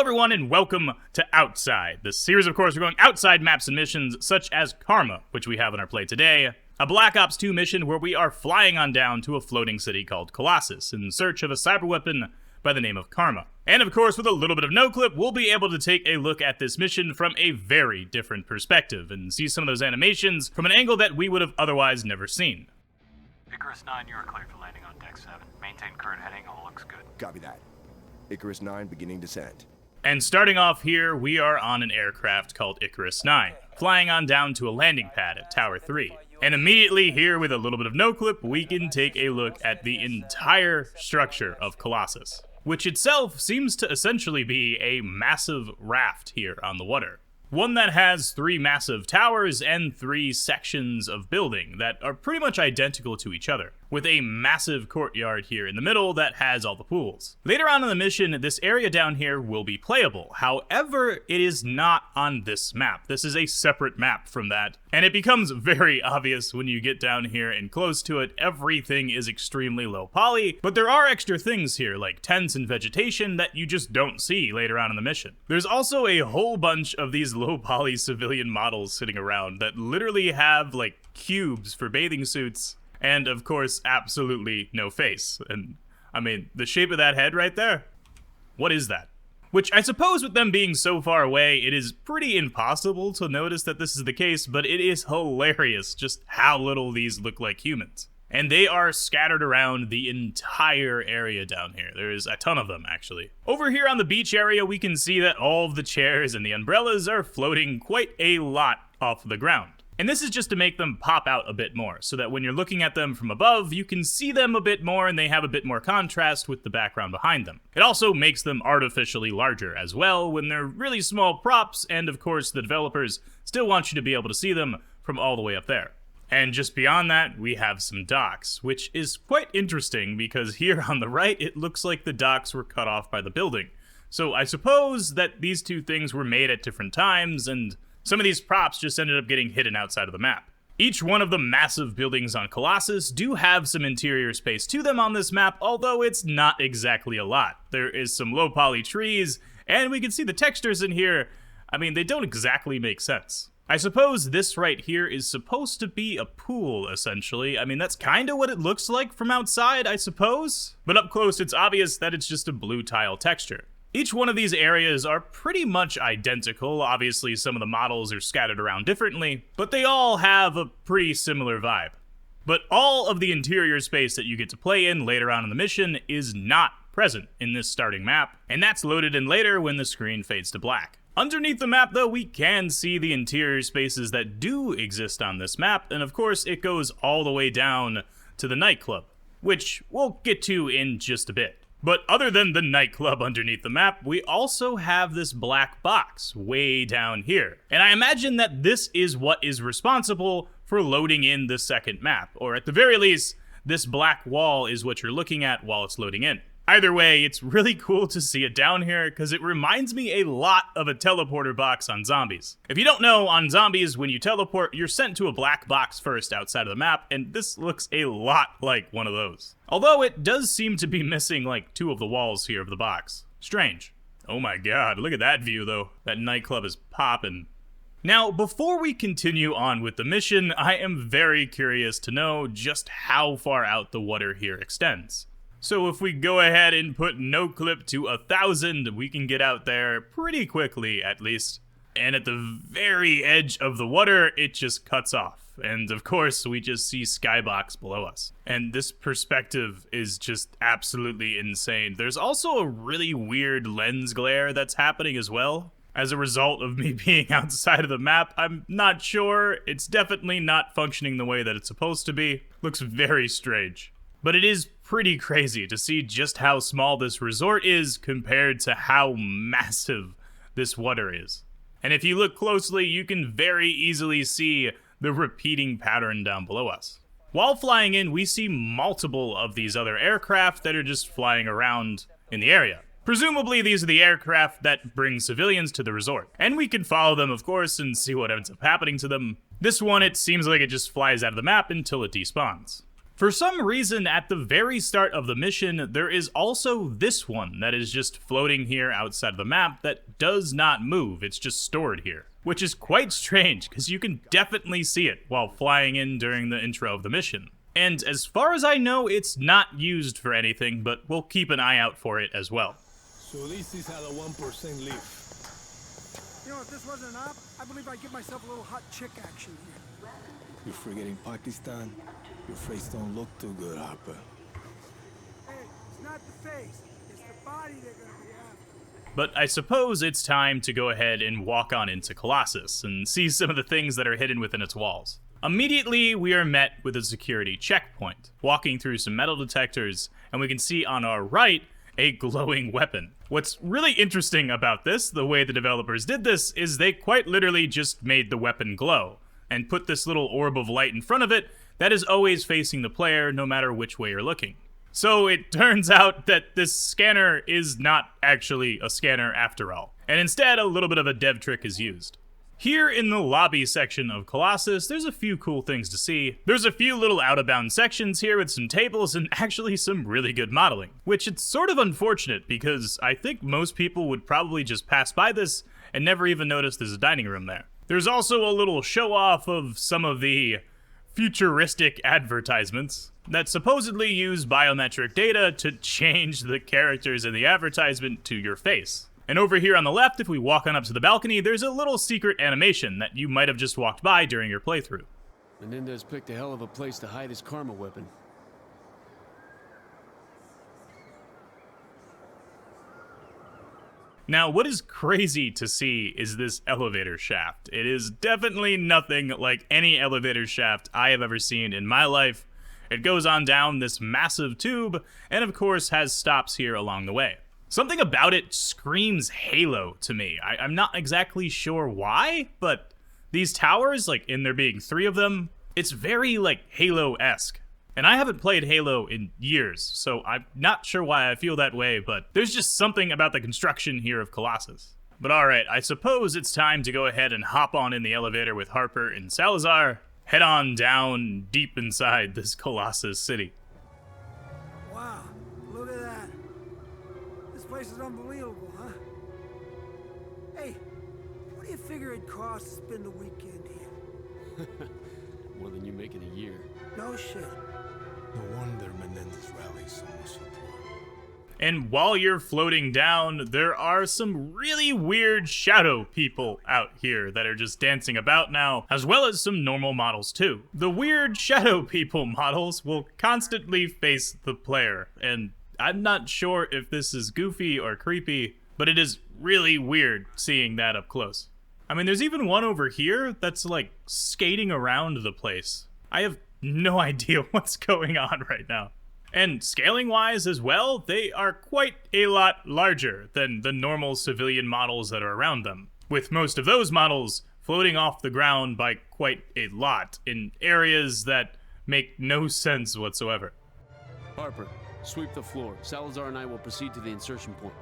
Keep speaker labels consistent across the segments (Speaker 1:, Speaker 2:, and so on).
Speaker 1: everyone, and welcome to Outside. This series, of course, we're going outside maps and missions such as Karma, which we have on our plate today, a Black Ops 2 mission where we are flying on down to a floating city called Colossus in search of a cyber weapon by the name of Karma. And of course, with a little bit of no-clip, we'll be able to take a look at this mission from a very different perspective and see some of those animations from an angle that we would have otherwise never seen.
Speaker 2: Icarus 9, you are cleared for landing on Deck 7. Maintain current heading, all looks good.
Speaker 3: Copy that. Icarus 9 beginning descent.
Speaker 1: And starting off here, we are on an aircraft called Icarus 9, flying on down to a landing pad at Tower 3. And immediately here, with a little bit of no-clip, we can take a look at the entire structure of Colossus, which itself seems to essentially be a massive raft here on the water. One that has 3 massive towers and 3 sections of building that are pretty much identical to each other, with a massive courtyard here in the middle that has all the pools. Later on in the mission, this area down here will be playable. However, it is not on this map. This is a separate map from that, and it becomes very obvious when you get down here and close to it. Everything is extremely low poly, but there are extra things here like tents and vegetation that you just don't see later on in the mission. There's also a whole bunch of these low poly civilian models sitting around that literally have like cubes for bathing suits, and of course absolutely no face. And I mean, the shape of that head right there, what is that? Which I suppose with them being so far away, it is pretty impossible to notice that this is the case, but it is hilarious just how little these look like humans. And they are scattered around the entire area down here. There's a ton of them, actually. Over here on the beach area, we can see that all of the chairs and the umbrellas are floating quite a lot off the ground. And this is just to make them pop out a bit more, so that when you're looking at them from above, you can see them a bit more and they have a bit more contrast with the background behind them. It also makes them artificially larger as well when they're really small props, and of course the developers still want you to be able to see them from all the way up there. And just beyond that, we have some docks, which is quite interesting because here on the right, it looks like the docks were cut off by the building. So I suppose that these two things were made at different times, and some of these props just ended up getting hidden outside of the map. Each one of the massive buildings on Colossus do have some interior space to them on this map, although it's not exactly a lot. There is some low poly trees, and we can see the textures in here. I mean, they don't exactly make sense. I suppose this right here is supposed to be a pool, essentially. I mean, that's kind of what it looks like from outside, I suppose. But up close, it's obvious that it's just a blue tile texture. Each one of these areas are pretty much identical. Obviously, some of the models are scattered around differently, but they all have a pretty similar vibe. But all of the interior space that you get to play in later on in the mission is not present in this starting map, and that's loaded in later when the screen fades to black. Underneath the map, though, we can see the interior spaces that do exist on this map, and of course, it goes all the way down to the nightclub, which we'll get to in just a bit. But other than the nightclub underneath the map, we also have this black box way down here. And I imagine that this is what is responsible for loading in the second map, or at the very least, this black wall is what you're looking at while it's loading in. Either way, it's really cool to see it down here because it reminds me a lot of a teleporter box on zombies. If you don't know, on zombies, when you teleport, you're sent to a black box first outside of the map, and this looks a lot like one of those. Although it does seem to be missing like 2 of the walls here of the box. Strange. Oh my god, look at that view though. That nightclub is poppin'. Now, before we continue on with the mission, I am very curious to know just how far out the water here extends. So if we go ahead and put no clip to 1,000, we can get out there pretty quickly at least. And at the very edge of the water, it just cuts off. And of course, we just see skybox below us. And this perspective is just absolutely insane. There's also a really weird lens glare that's happening as well. As a result of me being outside of the map, I'm not sure. It's definitely not functioning the way that it's supposed to be. Looks very strange. But it is pretty crazy to see just how small this resort is compared to how massive this water is. And if you look closely, you can very easily see the repeating pattern down below us. While flying in, we see multiple of these other aircraft that are just flying around in the area. Presumably, these are the aircraft that bring civilians to the resort. And we can follow them, of course, and see what ends up happening to them. This one, it seems like it just flies out of the map until it despawns. For some reason, at the very start of the mission, there is also this one that is just floating here outside of the map that does not move. It's just stored here, which is quite strange because you can definitely see it while flying in during the intro of the mission. And as far as I know, it's not used for anything, but we'll keep an eye out for it as well.
Speaker 4: So this is how the 1% live.
Speaker 5: You know, if this wasn't an op, I believe I'd give myself a little hot chick action here.
Speaker 4: You're forgetting Pakistan? Your face don't look too good, Harper.
Speaker 5: Hey, it's not the face, it's the body they're gonna be after.
Speaker 1: But I suppose it's time to go ahead and walk on into Colossus and see some of the things that are hidden within its walls. Immediately, we are met with a security checkpoint, walking through some metal detectors, and we can see on our right a glowing weapon. What's really interesting about this, the way the developers did this, is they quite literally just made the weapon glow, and put this little orb of light in front of it that is always facing the player no matter which way you're looking. So it turns out that this scanner is not actually a scanner after all, and instead a little bit of a dev trick is used. Here in the lobby section of Colossus, there's a few cool things to see. There's a few little out-of-bounds sections here with some tables and actually some really good modeling, which it's sort of unfortunate because I think most people would probably just pass by this and never even notice there's a dining room there. There's also a little show-off of some of the futuristic advertisements that supposedly use biometric data to change the characters in the advertisement to your face. And over here on the left, if we walk on up to the balcony, there's a little secret animation that you might have just walked by during your playthrough.
Speaker 6: Menendez picked a hell of a place to hide his karma weapon.
Speaker 1: Now, what is crazy to see is this elevator shaft. It is definitely nothing like any elevator shaft I have ever seen in my life. It goes on down this massive tube, and of course has stops here along the way. Something about it screams Halo to me. I'm not exactly sure why, but these towers, like in there being 3 of them, it's very like Halo-esque. And I haven't played Halo in years, so I'm not sure why I feel that way, but there's just something about the construction here of Colossus. But alright, I suppose it's time to go ahead and hop on in the elevator with Harper and Salazar, head on down deep inside this Colossus city.
Speaker 5: Wow, look at that. This place is unbelievable, huh? Hey, what do you figure it costs to spend a weekend here?
Speaker 6: More than you make in a year.
Speaker 5: No shit.
Speaker 4: No wonder Menendez rallies so much support.
Speaker 1: And while you're floating down, there are some really weird shadow people out here that are just dancing about now, as well as some normal models too. The weird shadow people models will constantly face the player, and I'm not sure if this is goofy or creepy, but it is really weird seeing that up close. I mean, there's even one over here that's like skating around the place. I have no idea what's going on right now. And scaling-wise as well, they are quite a lot larger than the normal civilian models that are around them, with most of those models floating off the ground by quite a lot in areas that make no sense whatsoever.
Speaker 6: Harper, sweep the floor. Salazar and I will proceed to the insertion point.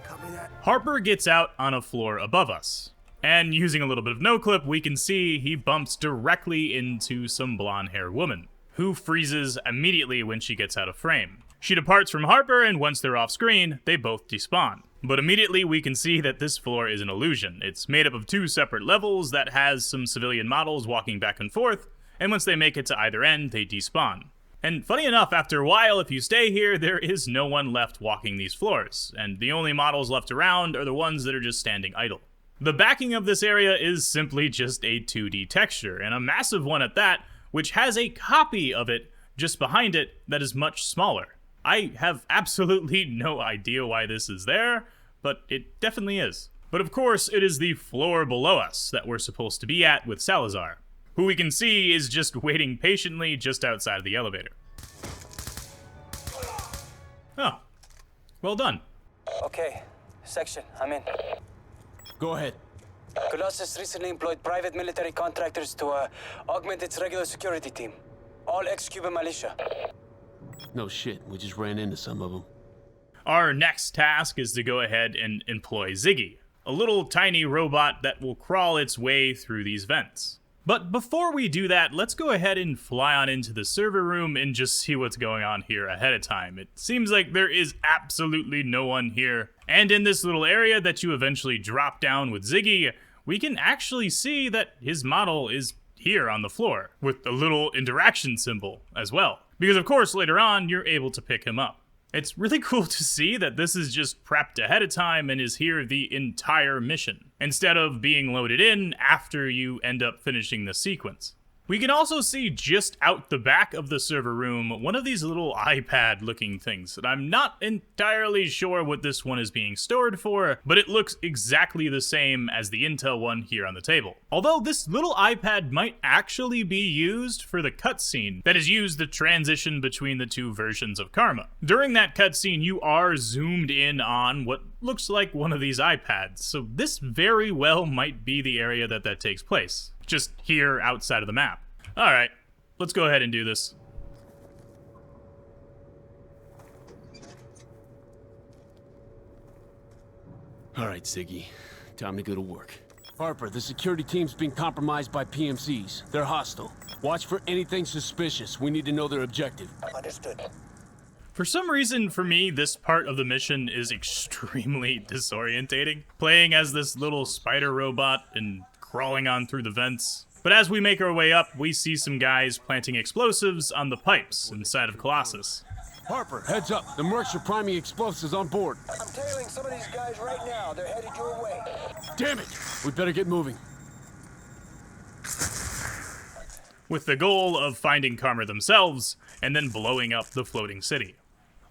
Speaker 5: Copy that.
Speaker 1: Harper gets out on a floor above us, and using a little bit of no-clip, we can see he bumps directly into some blonde-haired woman, who freezes immediately when she gets out of frame. She departs from Harper, and once they're off screen, they both despawn. But immediately we can see that this floor is an illusion. It's made up of 2 separate levels that has some civilian models walking back and forth, and once they make it to either end, they despawn. And funny enough, after a while, if you stay here, there is no one left walking these floors, and the only models left around are the ones that are just standing idle. The backing of this area is simply just a 2D texture, and a massive one at that, which has a copy of it just behind it that is much smaller. I have absolutely no idea why this is there, but it definitely is. But of course, it is the floor below us that we're supposed to be at with Salazar, who we can see is just waiting patiently just outside of the elevator. Oh, well done.
Speaker 7: Okay, section, I'm in.
Speaker 6: Go ahead.
Speaker 7: Colossus recently employed private military contractors to augment its regular security team. All ex-Cuban militia.
Speaker 6: No shit, we just ran into some of them.
Speaker 1: Our next task is to go ahead and employ Ziggy, a little tiny robot that will crawl its way through these vents. But before we do that, let's go ahead and fly on into the server room and just see what's going on here ahead of time. It seems like there is absolutely no one here. And in this little area that you eventually drop down with Ziggy, we can actually see that his model is here on the floor, with a little interaction symbol as well. Because of course, later on, you're able to pick him up. It's really cool to see that this is just prepped ahead of time and is here the entire mission, instead of being loaded in after you end up finishing the sequence. We can also see just out the back of the server room one of these little iPad looking things that I'm not entirely sure what this one is being stored for, but it looks exactly the same as the Intel one here on the table. Although this little iPad might actually be used for the cutscene that is used to transition between the two versions of Karma. During that cutscene, you are zoomed in on what looks like one of these iPads, so this very well might be the area that takes place. Just here outside of the map. Alright, let's go ahead and do this.
Speaker 6: Alright, Ziggy. Time to go to work. Harper, the security team's been compromised by PMCs. They're hostile. Watch for anything suspicious. We need to know their objective.
Speaker 7: Understood.
Speaker 1: For some reason, for me, this part of the mission is extremely disorientating. Playing as this little spider robot and crawling on through the vents. But as we make our way up, we see some guys planting explosives on the pipes inside of Colossus.
Speaker 6: Harper, heads up. The mercs are priming explosives on board.
Speaker 7: I'm tailing some of these guys right now. They're headed your way.
Speaker 6: Damn it! We better get moving.
Speaker 1: With the goal of finding Karma themselves, and then blowing up the floating city.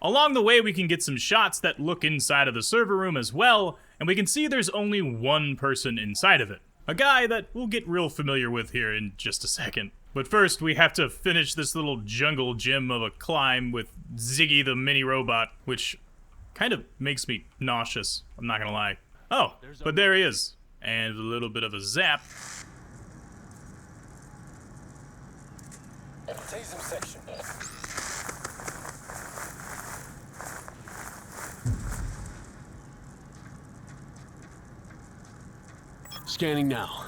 Speaker 1: Along the way, we can get some shots that look inside of the server room as well, and we can see there's only one person inside of it. A guy that we'll get real familiar with here in just a second. But first, we have to finish this little jungle gym of a climb with Ziggy the mini robot, which kind of makes me nauseous, I'm not gonna lie. Oh, but there he is. And a little bit of a zap.
Speaker 7: Tasem section.
Speaker 6: Scanning now.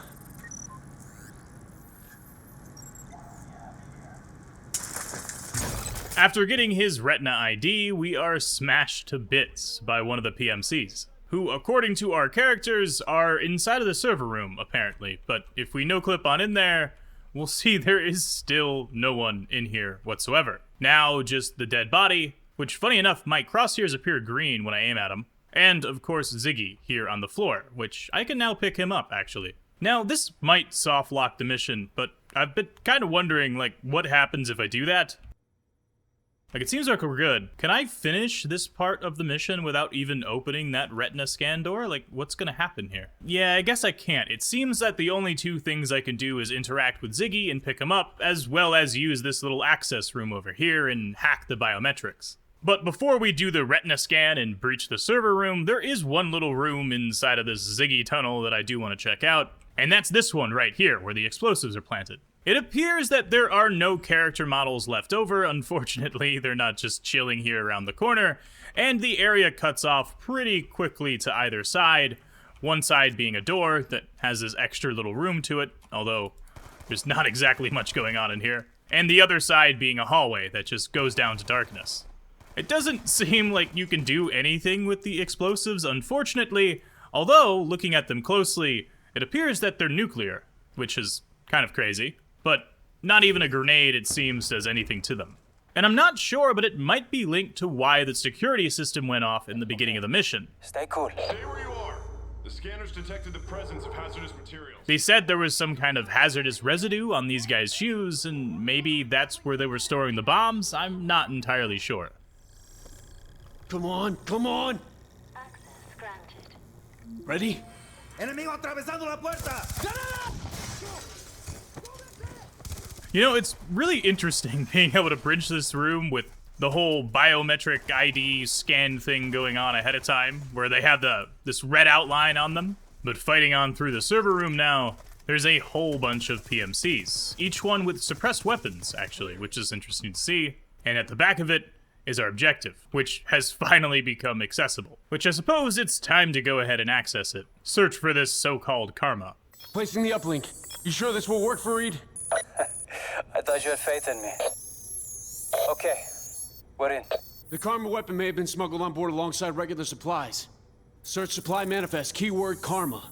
Speaker 1: After getting his Retina ID, we are smashed to bits by one of the PMCs, who, according to our characters, are inside of the server room, apparently. But if we no-clip on in there, we'll see there is still no one in here whatsoever. Now, just the dead body, which, funny enough, my crosshairs appear green when I aim at him. And, of course, Ziggy here on the floor, which I can now pick him up, actually. Now, this might soft lock the mission, but I've been kind of wondering, like, what happens if I do that? Like, it seems like we're good. Can I finish this part of the mission without even opening that retina scan door? Like, what's gonna happen here? Yeah, I guess I can't. It seems that the only two things I can do is interact with Ziggy and pick him up, as well as use this little access room over here and hack the biometrics. But before we do the retina scan and breach the server room, there is one little room inside of this Ziggy tunnel that I do want to check out, and that's this one right here, where the explosives are planted. It appears that there are no character models left over. Unfortunately, they're not just chilling here around the corner, and the area cuts off pretty quickly to either side, one side being a door that has this extra little room to it, although there's not exactly much going on in here, and the other side being a hallway that just goes down to darkness. It doesn't seem like you can do anything with the explosives, unfortunately, although, looking at them closely, it appears that they're nuclear, which is kind of crazy. But not even a grenade, it seems, does anything to them. And I'm not sure, but it might be linked to why the security system went off in the beginning of the mission.
Speaker 7: Stay cool.
Speaker 8: Stay where you are. The scanners detected the presence of hazardous materials.
Speaker 1: They said there was some kind of hazardous residue on these guys' shoes, and maybe that's where they were storing the bombs? I'm not entirely sure.
Speaker 6: Come on, come on!
Speaker 9: Access granted.
Speaker 6: Ready?
Speaker 4: Enemigo atravesando la puerta!
Speaker 1: You know, it's really interesting being able to bridge this room with the whole biometric ID scan thing going on ahead of time, where they have this red outline on them. But fighting on through the server room now, there's a whole bunch of PMCs, each one with suppressed weapons, actually, which is interesting to see. And at the back of it is our objective, which has finally become accessible, which I suppose it's time to go ahead and access it. Search for this so-called Karma.
Speaker 6: Placing the uplink. You sure this will work, Fareed?
Speaker 7: I thought you had faith in me. Okay, we're in.
Speaker 6: The Karma weapon may have been smuggled on board alongside regular supplies. Search supply manifest, keyword Karma.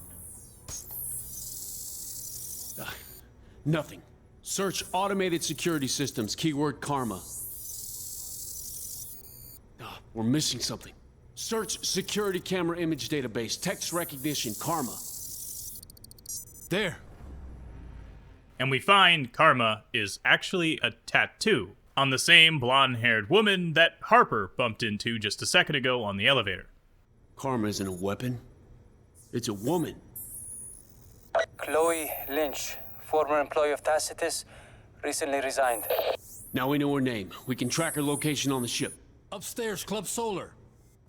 Speaker 6: Nothing. Search automated security systems, keyword Karma. We're missing something. Search security camera image database, text recognition, Karma. There.
Speaker 1: And we find Karma is actually a tattoo on the same blonde-haired woman that Harper bumped into just a second ago on the elevator.
Speaker 6: Karma isn't a weapon. It's a woman.
Speaker 7: Chloe Lynch, former employee of Tacitus, recently resigned.
Speaker 6: Now we know her name. We can track her location on the ship.
Speaker 10: Upstairs, Club Solar.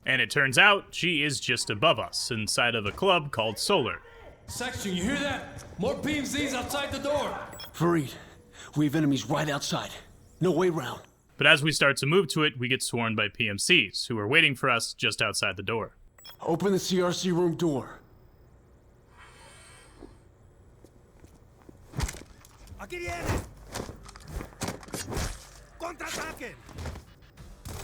Speaker 1: And it turns out she is just above us, inside of a club called Solar.
Speaker 10: Section, you hear that? More PMCs outside the door.
Speaker 6: Fareed, we have enemies right outside. No way round.
Speaker 1: But as we start to move to it, we get swarmed by PMCs, who are waiting for us just outside the door.
Speaker 6: Open the CRC room door.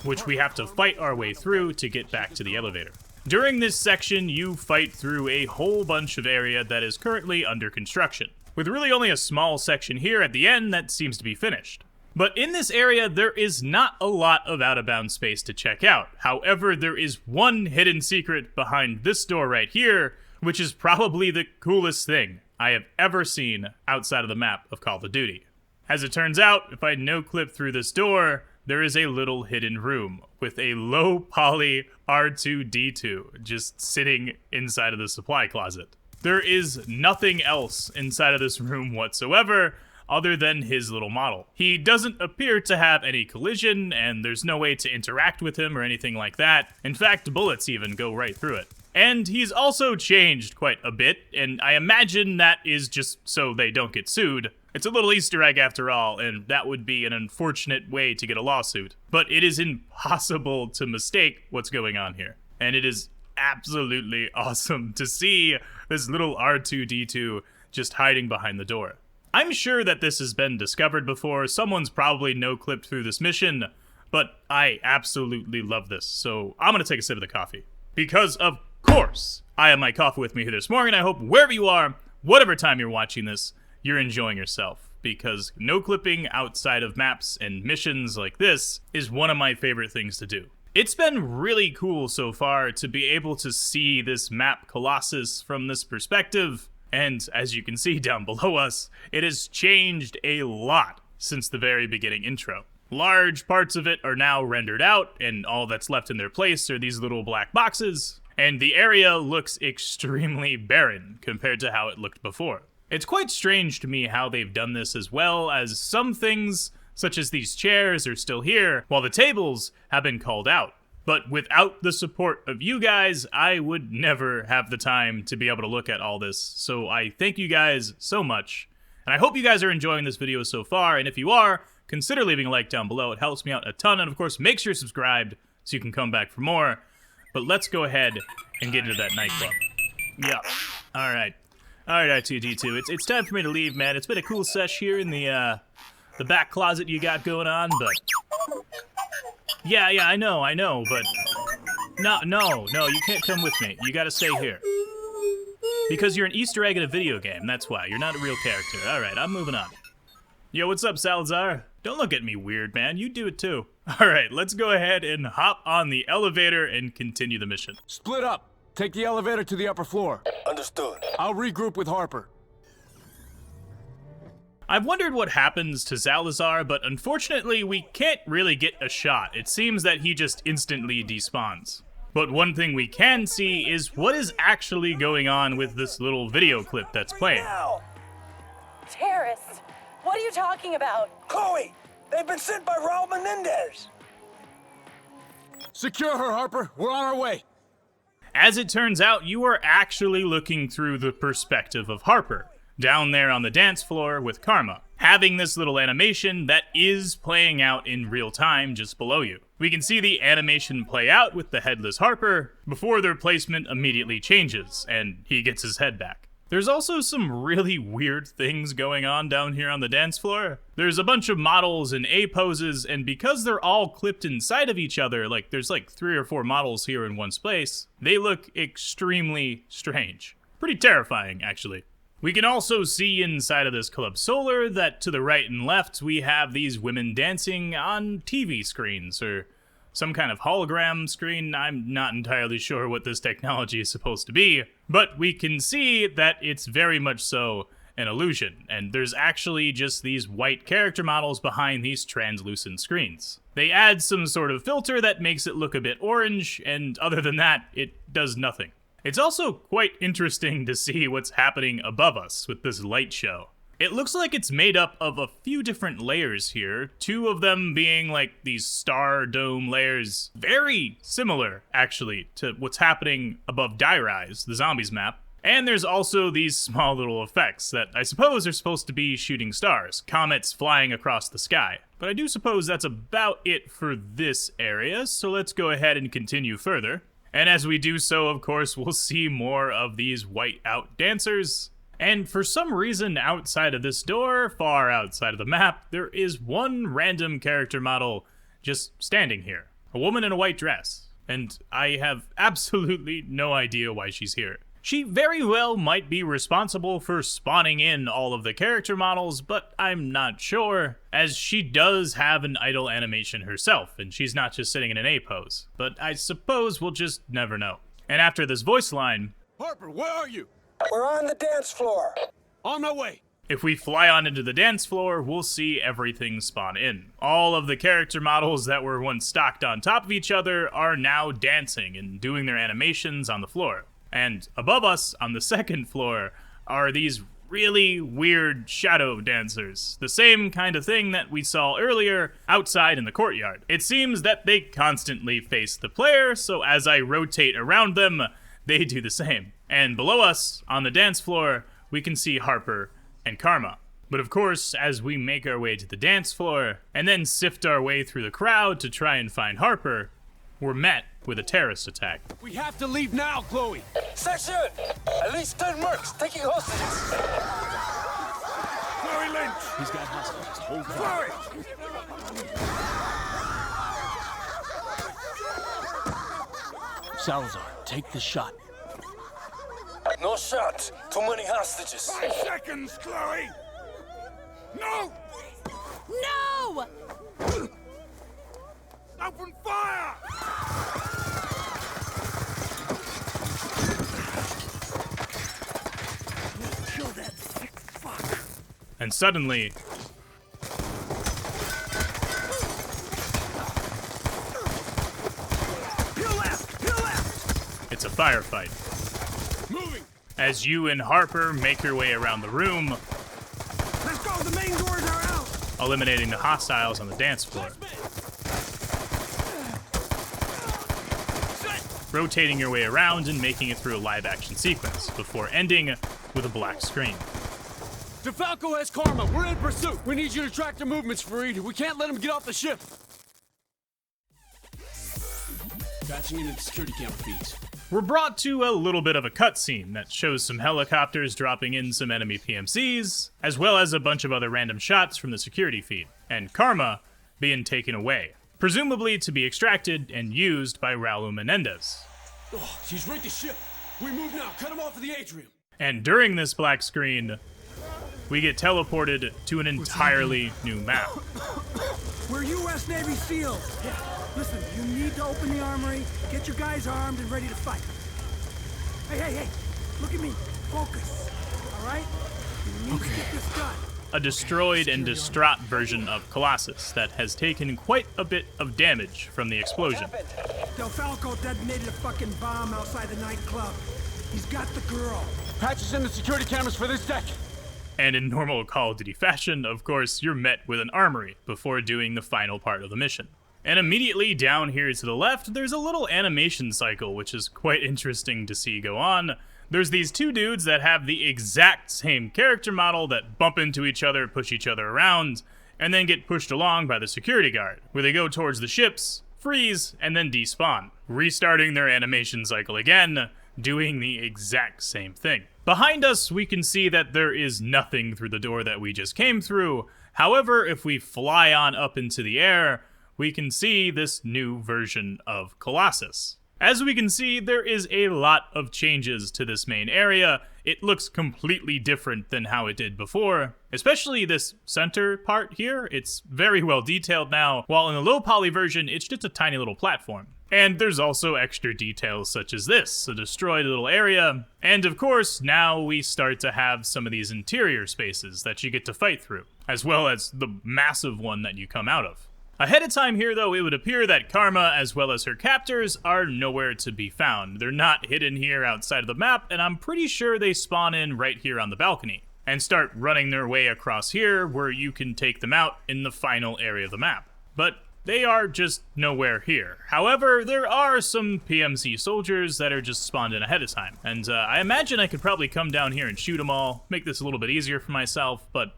Speaker 1: Which we have to fight our way through to get back to the elevator. During this section, you fight through a whole bunch of area that is currently under construction, with really only a small section here at the end that seems to be finished. But in this area, there is not a lot of out-of-bounds space to check out. However, there is one hidden secret behind this door right here, which is probably the coolest thing I have ever seen outside of the map of Call of Duty. As it turns out, if I no-clip through this door, there is a little hidden room with a low-poly R2-D2 just sitting inside of the supply closet. There is nothing else inside of this room whatsoever other than his little model. He doesn't appear to have any collision, and there's no way to interact with him or anything like that. In fact, bullets even go right through it. And he's also changed quite a bit, and I imagine that is just so they don't get sued. It's a little Easter egg after all, and that would be an unfortunate way to get a lawsuit. But it is impossible to mistake what's going on here. And it is absolutely awesome to see this little R2-D2 just hiding behind the door. I'm sure that this has been discovered before. Someone's probably no-clipped through this mission, but I absolutely love this. So I'm gonna take a sip of the coffee. Because of course, I have my coffee with me here this morning. I hope wherever you are, whatever time you're watching this, you're enjoying yourself. Because no-clipping outside of maps and missions like this is one of my favorite things to do. It's been really cool so far to be able to see this map Colossus from this perspective. And as you can see down below us, it has changed a lot since the very beginning intro. Large parts of it are now rendered out, and all that's left in their place are these little black boxes, and the area looks extremely barren compared to how it looked before. It's quite strange to me how they've done this, as well as some things, such as these chairs, are still here, while the tables have been called out. But without the support of you guys, I would never have the time to be able to look at all this. So I thank you guys so much. And I hope you guys are enjoying this video so far. And if you are, consider leaving a like down below. It helps me out a ton. And of course, make sure you're subscribed so you can come back for more. But let's go ahead and get into that nightclub. Yeah. All right. All right, R2-D2. It's time for me to leave, man. It's been a cool sesh here in the back closet you got going on, but... Yeah, I know, but... No, you can't come with me. You gotta stay here. Because you're an Easter egg in a video game, that's why. You're not a real character. Alright, I'm moving on. Yo, what's up, Salazar? Don't look at me weird, man. You do it too. Alright, let's go ahead and hop on the elevator and continue the mission.
Speaker 6: Split up. Take the elevator to the upper floor.
Speaker 7: Understood.
Speaker 6: I'll regroup with Harper.
Speaker 1: I've wondered what happens to Salazar, but unfortunately we can't really get a shot. It seems that he just instantly despawns. But one thing we can see is what is actually going on with this little video clip that's playing.
Speaker 11: Terrorists? What are you talking about?
Speaker 7: Chloe! They've been sent by Raul Menendez!
Speaker 6: Secure her, Harper. We're on our way.
Speaker 1: As it turns out, you are actually looking through the perspective of Harper, down there on the dance floor with Karma, having this little animation that is playing out in real time just below you. We can see the animation play out with the headless Harper before their placement immediately changes, and he gets his head back. There's also some really weird things going on down here on the dance floor. There's a bunch of models in A poses, and because they're all clipped inside of each other, like there's like 3 or 4 models here in one space, they look extremely strange. Pretty terrifying, actually. We can also see inside of this Club Solar that to the right and left, we have these women dancing on TV screens, or some kind of hologram screen. I'm not entirely sure what this technology is supposed to be, but we can see that it's very much so an illusion, and there's actually just these white character models behind these translucent screens. They add some sort of filter that makes it look a bit orange, and other than that, it does nothing. It's also quite interesting to see what's happening above us with this light show. It looks like it's made up of a few different layers here, 2 of them being like these star dome layers, very similar actually to what's happening above Die Rise, the zombies map. And there's also these small little effects that I suppose are supposed to be shooting stars, comets flying across the sky. But I do suppose that's about it for this area, so let's go ahead and continue further. And as we do so, of course, we'll see more of these white out dancers. And for some reason outside of this door, far outside of the map, there is one random character model just standing here. A woman in a white dress. And I have absolutely no idea why she's here. She very well might be responsible for spawning in all of the character models, but I'm not sure, as she does have an idle animation herself, and she's not just sitting in an A pose. But I suppose we'll just never know. And after this voice line,
Speaker 6: Harper, where are you?
Speaker 7: We're on the dance floor.
Speaker 6: On my way.
Speaker 1: if we fly on into the dance floor, we'll see everything spawn in. All of the character models that were once stocked on top of each other are now dancing and doing their animations on the floor. And above us, on the second floor, are these really weird shadow dancers. The same kind of thing that we saw earlier outside in the courtyard. It seems that they constantly face the player, so as I rotate around them, they do the same. And below us, on the dance floor, we can see Harper and Karma. But of course, as we make our way to the dance floor, and then sift our way through the crowd to try and find Harper, we're met with a terrorist attack.
Speaker 6: We have to leave now, Chloe!
Speaker 7: Section! At least 10 mercs taking hostages!
Speaker 6: Chloe Lynch! He's got hostages. Hold on. Salazar, take the shot.
Speaker 7: No shot. Too many hostages.
Speaker 4: 5 seconds, Chloe! No!
Speaker 11: No!
Speaker 4: Open fire! Kill that sick fuck.
Speaker 1: And suddenly, it's a firefight.
Speaker 6: Moving!
Speaker 1: As you and Harper make your way around the room,
Speaker 5: Let's go, the main doors are out!
Speaker 1: eliminating the hostiles on the dance floor. Rotating your way around and making it through a live action sequence before ending with a black screen.
Speaker 6: Defalco has Karma. We're in pursuit. We need you to track their movements, Fareed. We can't let them get off the ship. Patching into the security camera feeds.
Speaker 1: We're brought to a little bit of a cutscene that shows some helicopters dropping in some enemy PMCs, as well as a bunch of other random shots from the security feed, and Karma being taken away, presumably to be extracted and used by Raul Menendez.
Speaker 6: Oh, she's rigged the ship. We move now. Cut him off of the atrium.
Speaker 1: And during this black screen, we get teleported to an entirely new map.
Speaker 5: We're U.S. Navy SEALs. Yeah. Listen, you need to open the armory, get your guys armed and ready to fight. Hey, look at me. Focus. All right? You need to get this done.
Speaker 1: A destroyed and distraught version of Colossus that has taken quite a bit of damage from the explosion.
Speaker 5: Defalco detonated a fucking bomb outside the nightclub. He's got the girl.
Speaker 6: Patches in the security cameras for this deck.
Speaker 1: And in normal Call of Duty fashion, of course, you're met with an armory before doing the final part of the mission. And immediately down here to the left, there's a little animation cycle, which is quite interesting to see go on. There's these two dudes that have the exact same character model that bump into each other, push each other around, and then get pushed along by the security guard, where they go towards the ships, freeze, and then despawn, restarting their animation cycle again, doing the exact same thing. Behind us, we can see that there is nothing through the door that we just came through. However, if we fly on up into the air, we can see this new version of Colossus. As we can see, there is a lot of changes to this main area. It looks completely different than how it did before, especially this center part here. It's very well detailed now, while in the low poly version, it's just a tiny little platform. And there's also extra details such as this, a destroyed little area. And of course, now we start to have some of these interior spaces that you get to fight through, as well as the massive one that you come out of. Ahead of time here, though, it would appear that Karma, as well as her captors, are nowhere to be found. They're not hidden here outside of the map, and I'm pretty sure they spawn in right here on the balcony and start running their way across here, where you can take them out in the final area of the map. But they are just nowhere here. However, there are some PMC soldiers that are just spawned in ahead of time, and I imagine I could probably come down here and shoot them all, make this a little bit easier for myself, but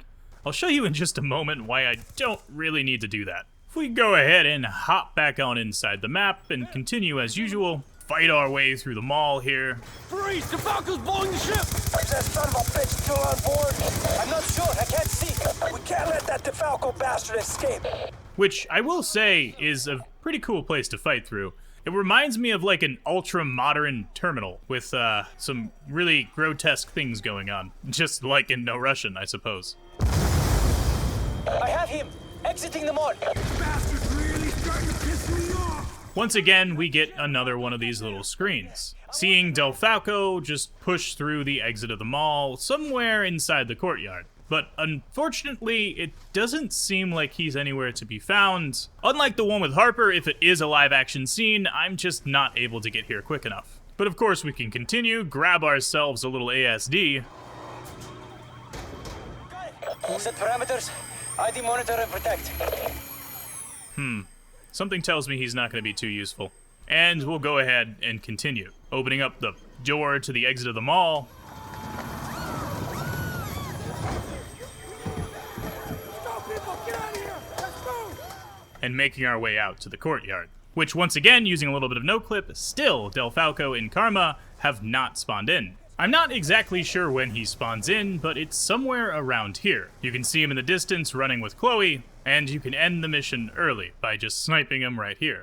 Speaker 1: I'll show you in just a moment why I don't really need to do that. If we go ahead and hop back on inside the map and continue as usual, fight our way through the mall here.
Speaker 6: Freeze! Defalco's blowing the ship!
Speaker 7: Is that son of a bitch still on board? I'm not sure, I can't see. We can't let that Defalco bastard escape.
Speaker 1: Which I will say is a pretty cool place to fight through. It reminds me of like an ultra-modern terminal with some really grotesque things going on. Just like in No Russian, I suppose.
Speaker 7: I have him! Exiting the mall!
Speaker 5: Bastard's really starting to piss me off!
Speaker 1: Once again, we get another one of these little screens. Seeing Defalco just push through the exit of the mall somewhere inside the courtyard. But unfortunately, it doesn't seem like he's anywhere to be found. Unlike the one with Harper, if it is a live action scene, I'm just not able to get here quick enough. But of course we can continue, grab ourselves a little ASD.
Speaker 7: Set parameters. ID monitor and protect.
Speaker 1: Something tells me he's not going to be too useful. And we'll go ahead and continue, opening up the door to the exit of the mall.
Speaker 5: Go, people, get out of here! Let's go!
Speaker 1: And making our way out to the courtyard. Which, once again, using a little bit of no-clip, still Defalco and Karma have not spawned in. I'm not exactly sure when he spawns in, but it's somewhere around here. You can see him in the distance running with Chloe, and you can end the mission early by just sniping him right here.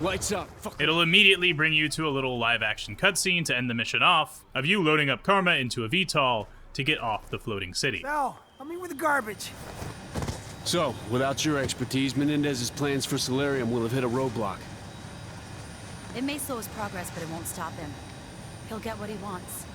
Speaker 6: Lights up. Fuck.
Speaker 1: It'll immediately bring you to a little live-action cutscene to end the mission off, of you loading up Karma into a VTOL to get off the floating city.
Speaker 5: Now, help me with the garbage.
Speaker 6: So, without your expertise, Menendez's plans for Solarium will have hit a roadblock.
Speaker 11: It may slow his progress, but it won't stop him. He'll get what he wants.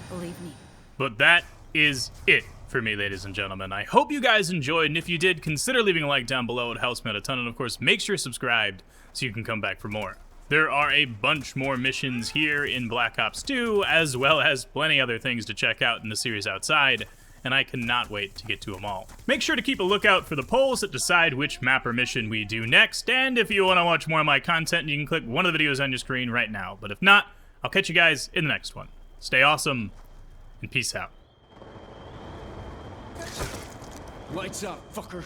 Speaker 11: Believe me.
Speaker 1: But that is it for me, ladies and gentlemen. I hope you guys enjoyed, and if you did, consider leaving a like down below. It helps me out a ton, and of course, make sure you're subscribed so you can come back for more. There are a bunch more missions here in Black Ops 2, as well as plenty other things to check out in the series outside, and I cannot wait to get to them all. Make sure to keep a lookout for the polls that decide which map or mission we do next, and if you want to watch more of my content, you can click one of the videos on your screen right now. But if not, I'll catch you guys in the next one. Stay awesome, and peace out.
Speaker 6: Lights up, fucker.